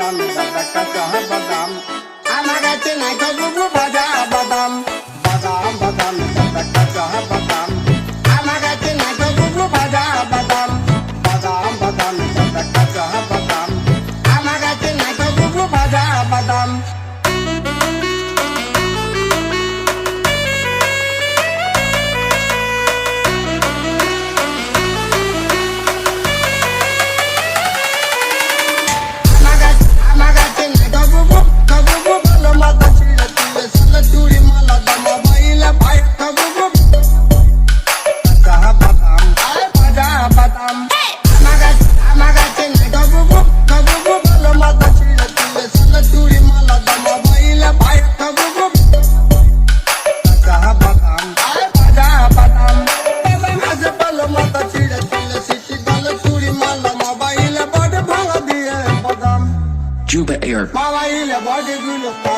বাদাম দাদা কাঁচা বাদাম আমার কাছে নাই তো বুবু ভাজা বাদাম বাদাম বাদাম দাদা কাঁচা বাদাম আমার কাছে নাই তো বুবু ভাজা বাদাম বাদাম বাদাম দাদা কাঁচা বাদাম আমার কাছে নাই তো বুবু ভাজা বাদাম Juba Air. Mama ile body gulo